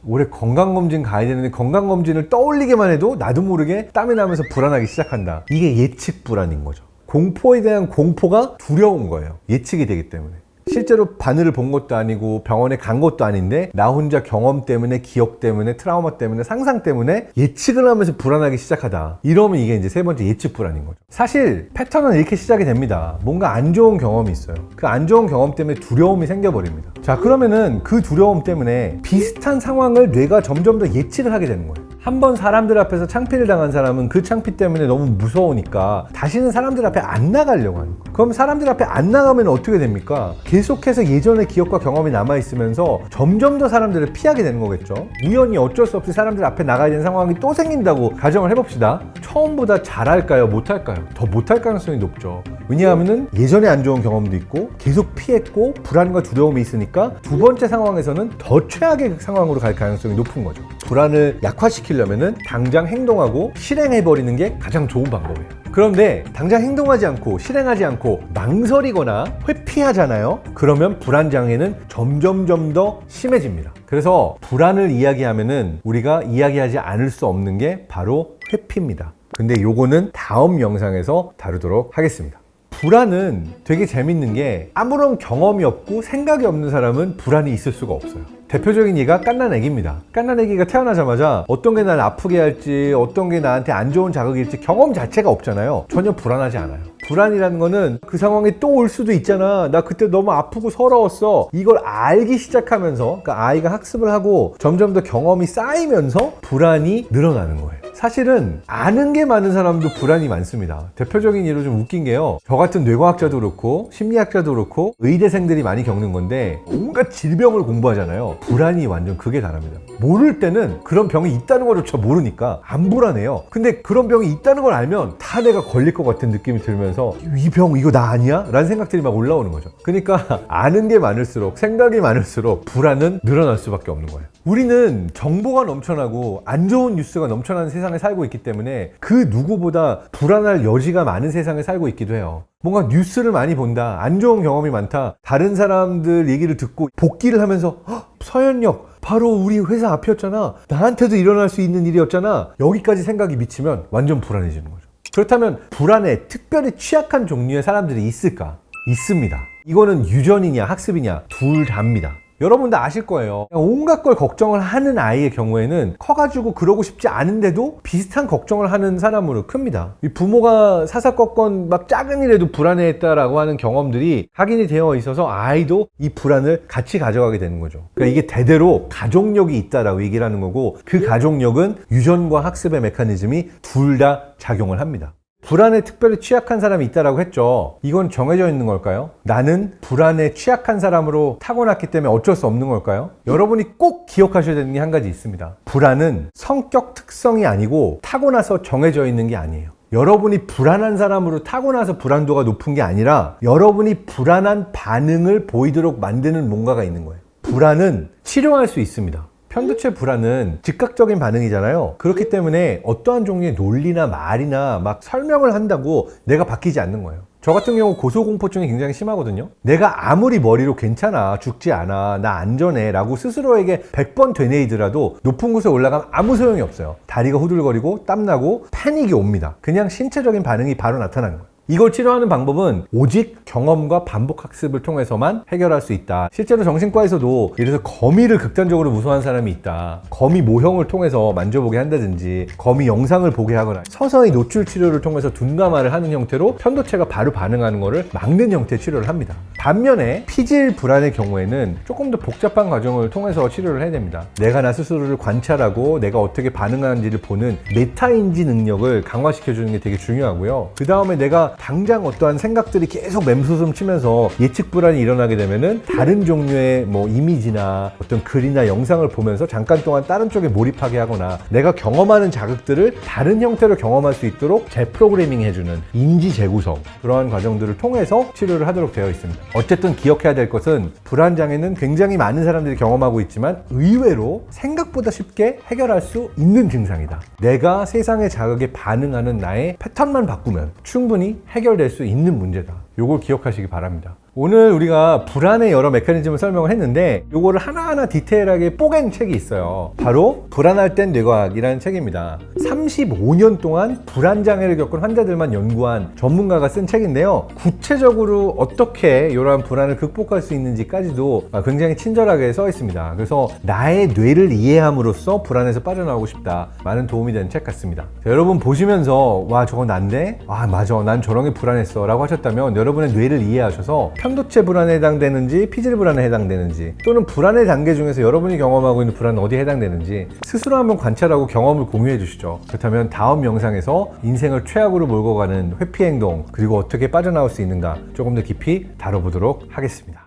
A: 올해 건강검진 가야 되는데 건강검진을 떠올리기만 해도 나도 모르게 땀이 나면서 불안하기 시작한다. 이게 예측 불안인 거죠. 공포에 대한 공포가 두려운 거예요. 예측이 되기 때문에. 실제로 바늘을 본 것도 아니고 병원에 간 것도 아닌데 나 혼자 경험 때문에, 기억 때문에, 트라우마 때문에, 상상 때문에 예측을 하면서 불안하기 시작하다. 이러면 이게 이제 세 번째 예측 불안인 거죠. 사실 패턴은 이렇게 시작이 됩니다. 뭔가 안 좋은 경험이 있어요. 그 안 좋은 경험 때문에 두려움이 생겨버립니다. 자, 그러면은 그 두려움 때문에 비슷한 상황을 뇌가 점점 더 예측을 하게 되는 거예요. 한번 사람들 앞에서 창피를 당한 사람은 그 창피 때문에 너무 무서우니까 다시는 사람들 앞에 안 나가려고 하는 거예요. 그럼 사람들 앞에 안 나가면 어떻게 됩니까? 계속해서 예전의 기억과 경험이 남아있으면서 점점 더 사람들을 피하게 되는 거겠죠. 우연히 어쩔 수 없이 사람들 앞에 나가야 되는 상황이 또 생긴다고 가정을 해봅시다. 처음보다 잘할까요? 못할까요? 더 못할 가능성이 높죠. 왜냐하면 예전에 안 좋은 경험도 있고 계속 피했고 불안과 두려움이 있으니까 두 번째 상황에서는 더 최악의 상황으로 갈 가능성이 높은 거죠. 불안을 약화시키려면 당장 행동하고 실행해버리는 게 가장 좋은 방법이에요. 그런데 당장 행동하지 않고 실행하지 않고 망설이거나 회피하잖아요. 그러면 불안장애는 점점점 더 심해집니다. 그래서 불안을 이야기하면은 우리가 이야기하지 않을 수 없는 게 바로 회피입니다. 근데 요거는 다음 영상에서 다루도록 하겠습니다. 불안은 되게 재밌는 게 아무런 경험이 없고 생각이 없는 사람은 불안이 있을 수가 없어요. 대표적인 예가 갓난아기입니다. 갓난아기가 태어나자마자 어떤 게 날 아프게 할지 어떤 게 나한테 안 좋은 자극일지 경험 자체가 없잖아요. 전혀 불안하지 않아요. 불안이라는 거는 그 상황이 또 올 수도 있잖아. 나 그때 너무 아프고 서러웠어. 이걸 알기 시작하면서 그러니까 아이가 학습을 하고 점점 더 경험이 쌓이면서 불안이 늘어나는 거예요. 사실은 아는 게 많은 사람도 불안이 많습니다. 대표적인 예로 좀 웃긴 게요. 저 같은 뇌과학자도 그렇고 심리학자도 그렇고 의대생들이 많이 겪는 건데 온갖 질병을 공부하잖아요. 불안이 완전 극에 달합니다. 모를 때는 그런 병이 있다는 것조차 모르니까 안 불안해요. 근데 그런 병이 있다는 걸 알면 다 내가 걸릴 것 같은 느낌이 들면서 이 병 이거 나 아니야? 라는 생각들이 막 올라오는 거죠. 그러니까 아는 게 많을수록 생각이 많을수록 불안은 늘어날 수밖에 없는 거예요. 우리는 정보가 넘쳐나고 안 좋은 뉴스가 넘쳐나는 세상에 살고 있기 때문에 그 누구보다 불안할 여지가 많은 세상에 살고 있기도 해요. 뭔가 뉴스를 많이 본다, 안 좋은 경험이 많다, 다른 사람들 얘기를 듣고 복기를 하면서 서현역 바로 우리 회사 앞이었잖아, 나한테도 일어날 수 있는 일이었잖아, 여기까지 생각이 미치면 완전 불안해지는 거죠. 그렇다면 불안에 특별히 취약한 종류의 사람들이 있을까? 있습니다. 이거는 유전이냐 학습이냐 둘 다입니다. 여러분 다 아실 거예요. 온갖 걸 걱정을 하는 아이의 경우에는 커가지고 그러고 싶지 않은데도 비슷한 걱정을 하는 사람으로 큽니다. 이 부모가 사사건건 막 작은 일에도 불안해했다라고 하는 경험들이 확인이 되어 있어서 아이도 이 불안을 같이 가져가게 되는 거죠. 그러니까 이게 대대로 가족력이 있다라고 얘기를 하는 거고, 그 가족력은 유전과 학습의 메커니즘이 둘 다 작용을 합니다. 불안에 특별히 취약한 사람이 있다라고 했죠. 이건 정해져 있는 걸까요? 나는 불안에 취약한 사람으로 타고났기 때문에 어쩔 수 없는 걸까요? 여러분이 꼭 기억하셔야 되는 게 한 가지 있습니다. 불안은 성격 특성이 아니고 타고나서 정해져 있는 게 아니에요. 여러분이 불안한 사람으로 타고나서 불안도가 높은 게 아니라 여러분이 불안한 반응을 보이도록 만드는 뭔가가 있는 거예요. 불안은 치료할 수 있습니다. 편도체 불안은 즉각적인 반응이잖아요. 그렇기 때문에 어떠한 종류의 논리나 말이나 막 설명을 한다고 내가 바뀌지 않는 거예요. 저 같은 경우 고소공포증이 굉장히 심하거든요. 내가 아무리 머리로 괜찮아, 죽지 않아, 나 안전해 라고 스스로에게 100번 되뇌이더라도 높은 곳에 올라가면 아무 소용이 없어요. 다리가 후들거리고 땀나고 패닉이 옵니다. 그냥 신체적인 반응이 바로 나타나는 거예요. 이걸 치료하는 방법은 오직 경험과 반복 학습을 통해서만 해결할 수 있다. 실제로 정신과에서도 예를 들어서 거미를 극단적으로 무서워하는 사람이 있다, 거미 모형을 통해서 만져보게 한다든지 거미 영상을 보게 하거나 서서히 노출 치료를 통해서 둔감화를 하는 형태로 편도체가 바로 반응하는 것을 막는 형태의 치료를 합니다. 반면에 피질 불안의 경우에는 조금 더 복잡한 과정을 통해서 치료를 해야 됩니다. 내가 나 스스로를 관찰하고 내가 어떻게 반응하는지를 보는 메타인지 능력을 강화시켜주는 게 되게 중요하고요. 그 다음에 내가 당장 어떠한 생각들이 계속 맴솟음 치면서 예측 불안이 일어나게 되면은 다른 종류의 뭐 이미지나 어떤 글이나 영상을 보면서 잠깐 동안 다른 쪽에 몰입하게 하거나 내가 경험하는 자극들을 다른 형태로 경험할 수 있도록 재프로그래밍 해주는 인지 재구성, 그러한 과정들을 통해서 치료를 하도록 되어 있습니다. 어쨌든 기억해야 될 것은 불안장애는 굉장히 많은 사람들이 경험하고 있지만 의외로 생각보다 쉽게 해결할 수 있는 증상이다. 내가 세상의 자극에 반응하는 나의 패턴만 바꾸면 충분히 해결될 수 있는 문제다. 요걸 기억하시기 바랍니다. 오늘 우리가 불안의 여러 메커니즘을 설명을 했는데 요거를 하나하나 디테일하게 뽀갠 책이 있어요. 바로 불안할 땐 뇌과학이라는 책입니다. 35년 동안 불안장애를 겪은 환자들만 연구한 전문가가 쓴 책인데요. 구체적으로 어떻게 이러한 불안을 극복할 수 있는지까지도 굉장히 친절하게 써 있습니다. 그래서 나의 뇌를 이해함으로써 불안에서 빠져나오고 싶다, 많은 도움이 되는 책 같습니다. 자, 여러분 보시면서 와 저건 난데? 아 맞아, 난 저런 게 불안했어 라고 하셨다면 여러분의 뇌를 이해하셔서 편도체 불안에 해당되는지 피질 불안에 해당되는지 또는 불안의 단계 중에서 여러분이 경험하고 있는 불안은 어디에 해당되는지 스스로 한번 관찰하고 경험을 공유해 주시죠. 그렇다면 다음 영상에서 인생을 최악으로 몰고 가는 회피 행동 그리고 어떻게 빠져나올 수 있는가 조금 더 깊이 다뤄보도록 하겠습니다.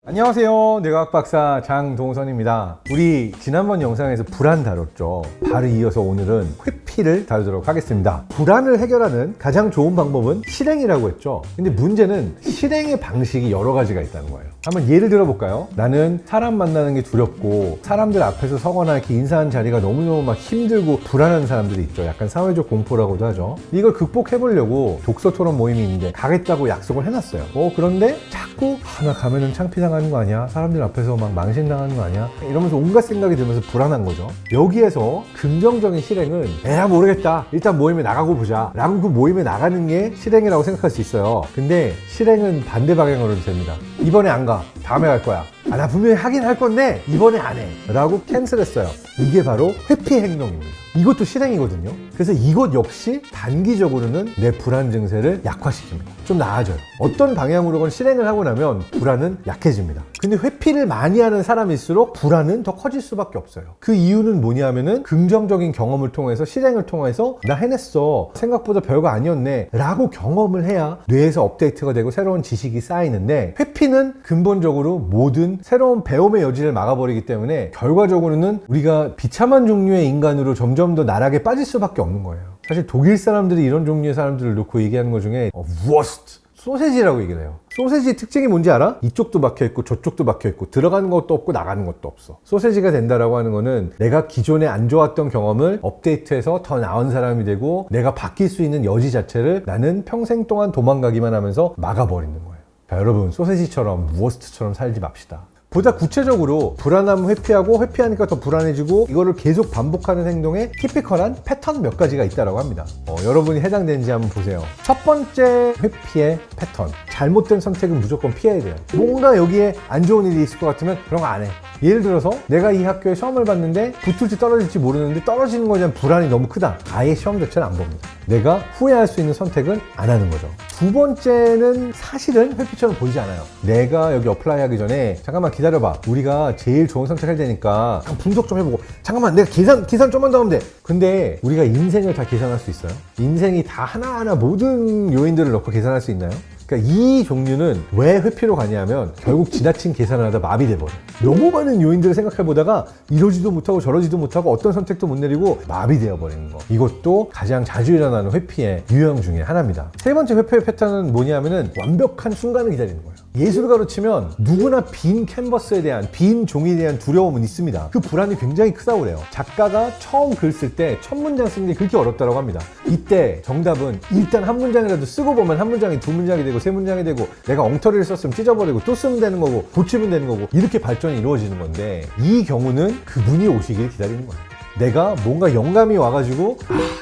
A: 안녕하세요. 뇌과학 박사 장동선입니다. 우리 지난번 영상에서 불안 다뤘죠. 바로 이어서 오늘은 회피를 다루도록 하겠습니다. 불안을 해결하는 가장 좋은 방법은 실행이라고 했죠. 근데 문제는 실행의 방식이 여러 가지가 있다는 거예요. 한번 예를 들어 볼까요? 나는 사람 만나는 게 두렵고 사람들 앞에서 서거나 이렇게 인사하는 자리가 너무너무 막 힘들고 불안한 사람들이 있죠. 약간 사회적 공포라고도 하죠. 이걸 극복해 보려고 독서 토론 모임이 있는데 가겠다고 약속을 해놨어요. 그런데 자꾸 나 가면은 창피당하는 거 아니야? 사람들 앞에서 막 망신당하는 거 아니야? 이러면서 온갖 생각이 들면서 불안한 거죠. 여기에서 긍정적인 실행은 에라 모르겠다. 일단 모임에 나가고 보자. 라고 그 모임에 나가는 게 실행이라고 생각할 수 있어요. 근데 실행은 반대 방향으로도 됩니다. 이번에 안 가. 다음에 갈 거야. 나 분명히 하긴 할 건데 이번에 안 해. 라고 캔슬했어요. 이게 바로 회피 행동입니다. 이것도 실행이거든요. 그래서 이것 역시 단기적으로는 내 불안 증세를 약화시킵니다. 좀 나아져요. 어떤 방향으로건 실행을 하고 나면 불안은 약해집니다. 근데 회피를 많이 하는 사람일수록 불안은 더 커질 수밖에 없어요. 그 이유는 뭐냐면은 긍정적인 경험을 통해서 실행을 통해서 나 해냈어. 생각보다 별거 아니었네. 라고 경험을 해야 뇌에서 업데이트가 되고 새로운 지식이 쌓이는데 회피는 근본적으로 모든 새로운 배움의 여지를 막아버리기 때문에 결과적으로는 우리가 비참한 종류의 인간으로 점점 더 나락에 빠질 수밖에 없는 거예요. 사실 독일 사람들이 이런 종류의 사람들을 놓고 얘기하는 것 중에 worst 소세지라고 얘기를 해요. 소세지 특징이 뭔지 알아? 이쪽도 막혀있고 저쪽도 막혀있고 들어가는 것도 없고 나가는 것도 없어. 소세지가 된다라고 하는 거는 내가 기존에 안 좋았던 경험을 업데이트해서 더 나은 사람이 되고 내가 바뀔 수 있는 여지 자체를 나는 평생 동안 도망가기만 하면서 막아버리는 거예요. 자, 여러분 소세지처럼 워스트처럼 살지 맙시다. 보다 구체적으로 불안함을 회피하고 회피하니까 더 불안해지고 이거를 계속 반복하는 행동에 티피컬한 패턴 몇 가지가 있다고 합니다. 여러분이 해당되는지 한번 보세요. 첫 번째 회피의 패턴. 잘못된 선택은 무조건 피해야 돼요. 뭔가 여기에 안 좋은 일이 있을 것 같으면 그런 거 안 해. 예를 들어서 내가 이 학교에 시험을 봤는데 붙을지 떨어질지 모르는데 떨어지는 거에 대한 불안이 너무 크다. 아예 시험 자체를 안 봅니다. 내가 후회할 수 있는 선택은 안 하는 거죠. 두 번째는 사실은 회피처럼 보이지 않아요. 내가 여기 어플라이 하기 전에 잠깐만 기다려봐. 우리가 제일 좋은 선택할 테니까 분석 좀 해보고 잠깐만 내가 계산 좀만 더 하면 돼. 근데 우리가 인생을 다 계산할 수 있어요? 인생이 다 하나하나 모든 요인들을 넣고 계산할 수 있나요? 그러니까 이 종류는 왜 회피로 가냐면 결국 지나친 계산을 하다 마비돼버려요. 너무 많은 요인들을 생각해보다가 이러지도 못하고 저러지도 못하고 어떤 선택도 못 내리고 마비되어버리는 거. 이것도 가장 자주 일어나는 회피의 유형 중에 하나입니다. 세 번째 회피의 패턴은 뭐냐면은 완벽한 순간을 기다리는 거예요. 예술가로 치면 누구나 빈 캔버스에 대한 빈 종이에 대한 두려움은 있습니다. 그 불안이 굉장히 크다고 그래요. 작가가 처음 글 쓸 때 첫 문장 쓰는 게 그렇게 어렵다고 합니다. 이때 정답은 일단 한 문장이라도 쓰고 보면 한 문장이 두 문장이 되고 세 문장이 되고 내가 엉터리를 썼으면 찢어버리고 또 쓰면 되는 거고 고치면 되는 거고 이렇게 발전이 이루어지는 건데 이 경우는 그분이 오시길 기다리는 거예요. 내가 뭔가 영감이 와가지고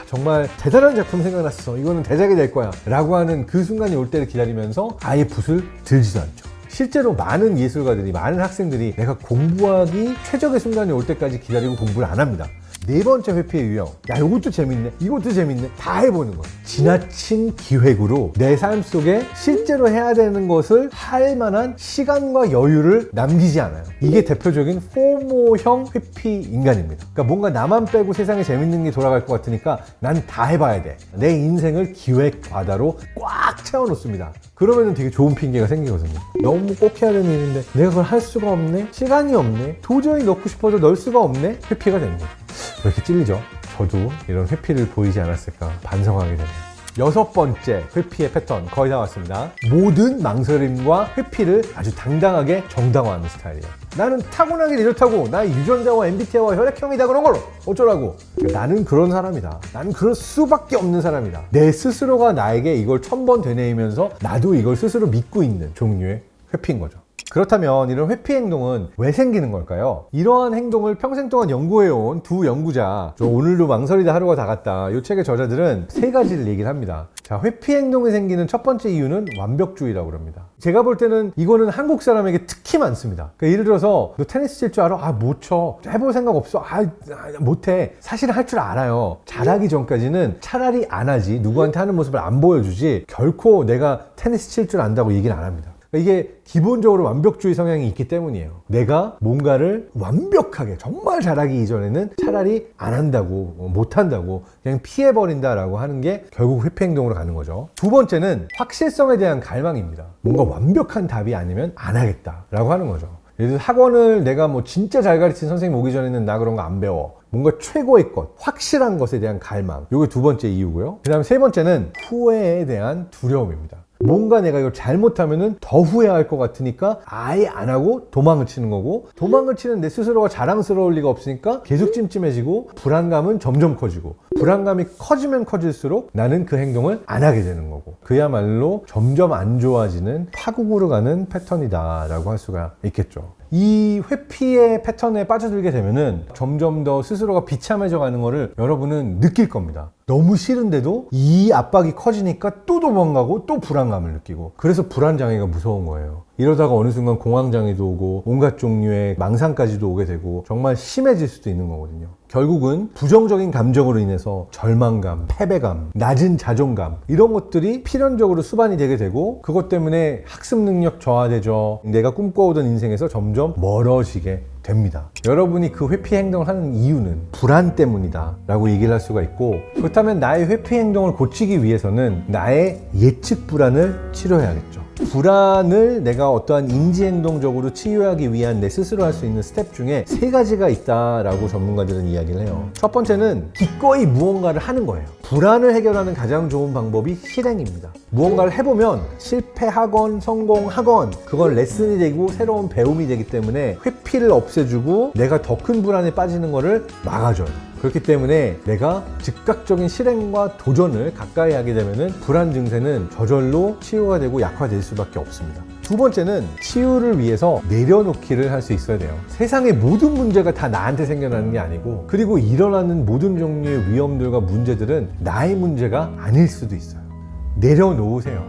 A: 정말 대단한 작품 생각났어. 이거는 대작이 될 거야. 라고 하는 그 순간이 올 때를 기다리면서 아예 붓을 들지도 않죠. 실제로 많은 예술가들이, 많은 학생들이 내가 공부하기 최적의 순간이 올 때까지 기다리고 공부를 안 합니다. 네 번째 회피의 유형. 야, 이것도 재밌네. 이것도 재밌네. 다 해보는 거예요. 지나친 기획으로 내 삶 속에 실제로 해야 되는 것을 할 만한 시간과 여유를 남기지 않아요. 이게 대표적인 포모형 회피 인간입니다. 그러니까 뭔가 나만 빼고 세상에 재밌는 게 돌아갈 것 같으니까 난 다 해봐야 돼. 내 인생을 기획 과다로 꽉 채워놓습니다. 그러면 되게 좋은 핑계가 생기거든요. 너무 꼭 해야 되는 일인데 내가 그걸 할 수가 없네? 시간이 없네? 도저히 넣고 싶어도 넣을 수가 없네? 회피가 됩니다. 왜 이렇게 찔리죠? 저도 이런 회피를 보이지 않았을까 반성하게 되네요. 여섯 번째 회피의 패턴 거의 다 왔습니다. 모든 망설임과 회피를 아주 당당하게 정당화하는 스타일이에요. 나는 타고나길 이렇다고 나 유전자와 MBTI와 혈액형이다 그런 걸로 어쩌라고. 나는 그런 사람이다. 나는 그럴 수밖에 없는 사람이다. 내 스스로가 나에게 이걸 1000번 되뇌이면서 나도 이걸 스스로 믿고 있는 종류의 회피인 거죠. 그렇다면 이런 회피 행동은 왜 생기는 걸까요? 이러한 행동을 평생 동안 연구해온 두 연구자, 오늘도 망설이다 하루가 다 갔다, 이 책의 저자들은 세 가지를 얘기를 합니다. 자, 회피 행동이 생기는 첫 번째 이유는 완벽주의라고 합니다. 제가 볼 때는 이거는 한국 사람에게 특히 많습니다. 그러니까 예를 들어서 너 테니스 칠 줄 알아? 아, 못 쳐. 해볼 생각 없어? 아, 못해. 사실은 할 줄 알아요. 잘하기 전까지는 차라리 안 하지, 누구한테 하는 모습을 안 보여주지, 결코 내가 테니스 칠 줄 안다고 얘기는 안 합니다. 이게 기본적으로 완벽주의 성향이 있기 때문이에요. 내가 뭔가를 완벽하게 정말 잘하기 이전에는 차라리 안 한다고, 못 한다고 그냥 피해버린다라고 하는 게 결국 회피 행동으로 가는 거죠. 두 번째는 확실성에 대한 갈망입니다. 뭔가 완벽한 답이 아니면 안 하겠다라고 하는 거죠. 예를 들어 학원을 내가 뭐 진짜 잘 가르친 선생님 오기 전에는 나 그런 거 안 배워. 뭔가 최고의 것, 확실한 것에 대한 갈망. 이게 두 번째 이유고요. 그 다음 세 번째는 후회에 대한 두려움입니다. 뭔가 내가 이걸 잘못하면은 더 후회할 것 같으니까 아예 안 하고 도망을 치는 거고, 도망을 치는 내 스스로가 자랑스러울 리가 없으니까 계속 찜찜해지고, 불안감은 점점 커지고, 불안감이 커지면 커질수록 나는 그 행동을 안 하게 되는 거고, 그야말로 점점 안 좋아지는 파국으로 가는 패턴이다라고 할 수가 있겠죠. 이 회피의 패턴에 빠져들게 되면은 점점 더 스스로가 비참해져 가는 거를 여러분은 느낄 겁니다. 너무 싫은데도 이 압박이 커지니까 또 도망가고 또 불안감을 느끼고, 그래서 불안장애가 무서운 거예요. 이러다가 어느 순간 공황장애도 오고 온갖 종류의 망상까지도 오게 되고 정말 심해질 수도 있는 거거든요. 결국은 부정적인 감정으로 인해서 절망감, 패배감, 낮은 자존감, 이런 것들이 필연적으로 수반이 되게 되고, 그것 때문에 학습 능력 저하되죠. 내가 꿈꿔오던 인생에서 점점 멀어지게 됩니다. 여러분이 그 회피 행동을 하는 이유는 불안 때문이다 라고 얘기를 할 수가 있고, 그렇다면 나의 회피 행동을 고치기 위해서는 나의 예측 불안을 치료해야겠죠. 불안을 내가 어떠한 인지행동적으로 치유하기 위한 내 스스로 할 수 있는 스텝 중에 세 가지가 있다라고 전문가들은 이야기를 해요. 첫 번째는 기꺼이 무언가를 하는 거예요. 불안을 해결하는 가장 좋은 방법이 실행입니다. 무언가를 해보면 실패하건 성공하건 그건 레슨이 되고 새로운 배움이 되기 때문에 회피를 없애주고 내가 더 큰 불안에 빠지는 거를 막아줘요. 그렇기 때문에 내가 즉각적인 실행과 도전을 가까이 하게 되면은 불안 증세는 저절로 치유가 되고 약화될 수밖에 없습니다. 두 번째는 치유를 위해서 내려놓기를 할 수 있어야 돼요. 세상의 모든 문제가 다 나한테 생겨나는 게 아니고, 그리고 일어나는 모든 종류의 위험들과 문제들은 나의 문제가 아닐 수도 있어요. 내려놓으세요.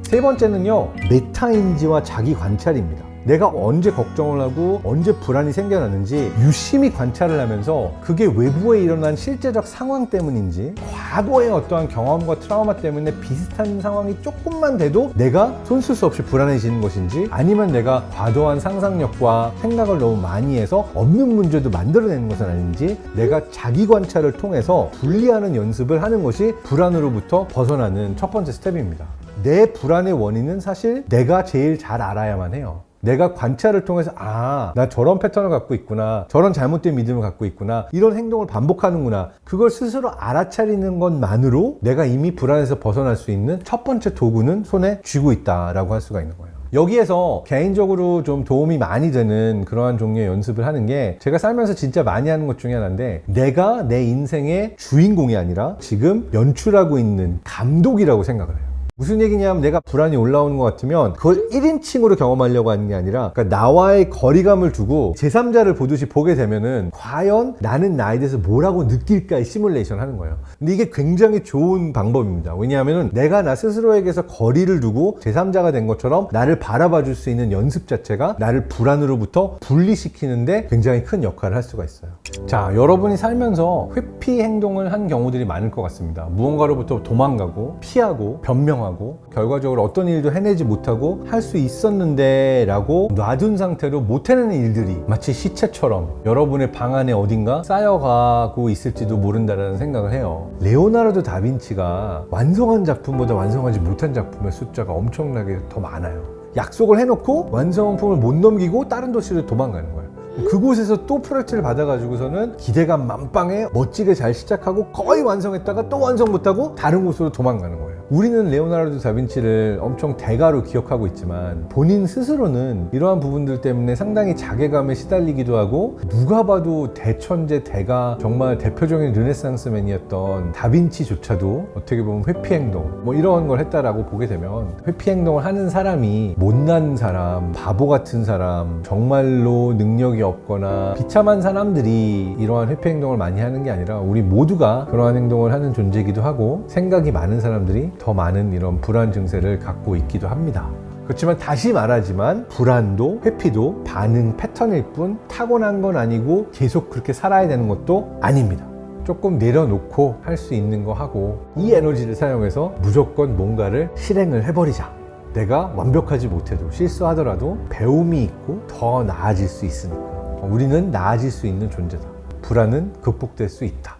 A: 세 번째는요, 메타인지와 자기 관찰입니다. 내가 언제 걱정을 하고 언제 불안이 생겨나는지 유심히 관찰을 하면서 그게 외부에 일어난 실제적 상황 때문인지, 과거의 어떠한 경험과 트라우마 때문에 비슷한 상황이 조금만 돼도 내가 손쓸 수 없이 불안해지는 것인지, 아니면 내가 과도한 상상력과 생각을 너무 많이 해서 없는 문제도 만들어내는 것은 아닌지, 내가 자기 관찰을 통해서 분리하는 연습을 하는 것이 불안으로부터 벗어나는 첫 번째 스텝입니다. 내 불안의 원인은 사실 내가 제일 잘 알아야만 해요. 내가 관찰을 통해서 나 저런 패턴을 갖고 있구나, 저런 잘못된 믿음을 갖고 있구나, 이런 행동을 반복하는구나, 그걸 스스로 알아차리는 것만으로 내가 이미 불안에서 벗어날 수 있는 첫 번째 도구는 손에 쥐고 있다라고 할 수가 있는 거예요. 여기에서 개인적으로 좀 도움이 많이 되는 그러한 종류의 연습을 하는 게, 제가 살면서 진짜 많이 하는 것 중에 하나인데, 내가 내 인생의 주인공이 아니라 지금 연출하고 있는 감독이라고 생각을 해요. 무슨 얘기냐면, 내가 불안이 올라오는 것 같으면 그걸 1인칭으로 경험하려고 하는 게 아니라, 그러니까 나와의 거리감을 두고 제3자를 보듯이 보게 되면은 과연 나는 나에 대해서 뭐라고 느낄까의 시뮬레이션 하는 거예요. 근데 이게 굉장히 좋은 방법입니다. 왜냐하면은 내가 나 스스로에게서 거리를 두고 제3자가 된 것처럼 나를 바라봐 줄 수 있는 연습 자체가 나를 불안으로부터 분리시키는데 굉장히 큰 역할을 할 수가 있어요. 자, 여러분이 살면서 회피 행동을 한 경우들이 많을 것 같습니다. 무언가로부터 도망가고 피하고 변명하고 결과적으로 어떤 일도 해내지 못하고 할 수 있었는데 라고 놔둔 상태로 못 해내는 일들이 마치 시체처럼 여러분의 방 안에 어딘가 쌓여가고 있을지도 모른다라는 생각을 해요. 레오나르도 다빈치가 완성한 작품보다 완성하지 못한 작품의 숫자가 엄청나게 더 많아요. 약속을 해놓고 완성품을 못 넘기고 다른 도시로 도망가는 거예요. 그곳에서 또 프로젝트를 받아가지고서는 기대감 만빵에 멋지게 잘 시작하고 거의 완성했다가 또 완성 못하고 다른 곳으로 도망가는 거예요. 우리는 레오나르도 다빈치를 엄청 대가로 기억하고 있지만 본인 스스로는 이러한 부분들 때문에 상당히 자괴감에 시달리기도 하고, 누가 봐도 대천재 대가 정말 대표적인 르네상스맨이었던 다빈치조차도 어떻게 보면 회피 행동 뭐 이런 걸 했다라고 보게 되면, 회피 행동을 하는 사람이 못난 사람, 바보 같은 사람, 정말로 능력이 없거나 비참한 사람들이 이러한 회피 행동을 많이 하는 게 아니라 우리 모두가 그러한 행동을 하는 존재이기도 하고, 생각이 많은 사람들이 더 많은 이런 불안 증세를 갖고 있기도 합니다. 그렇지만 다시 말하지만 불안도 회피도 반응 패턴일 뿐 타고난 건 아니고 계속 그렇게 살아야 되는 것도 아닙니다. 조금 내려놓고 할 수 있는 거 하고, 이 에너지를 사용해서 무조건 뭔가를 실행을 해버리자. 내가 완벽하지 못해도 실수하더라도 배움이 있고 더 나아질 수 있으니까. 우리는 나아질 수 있는 존재다. 불안은 극복될 수 있다.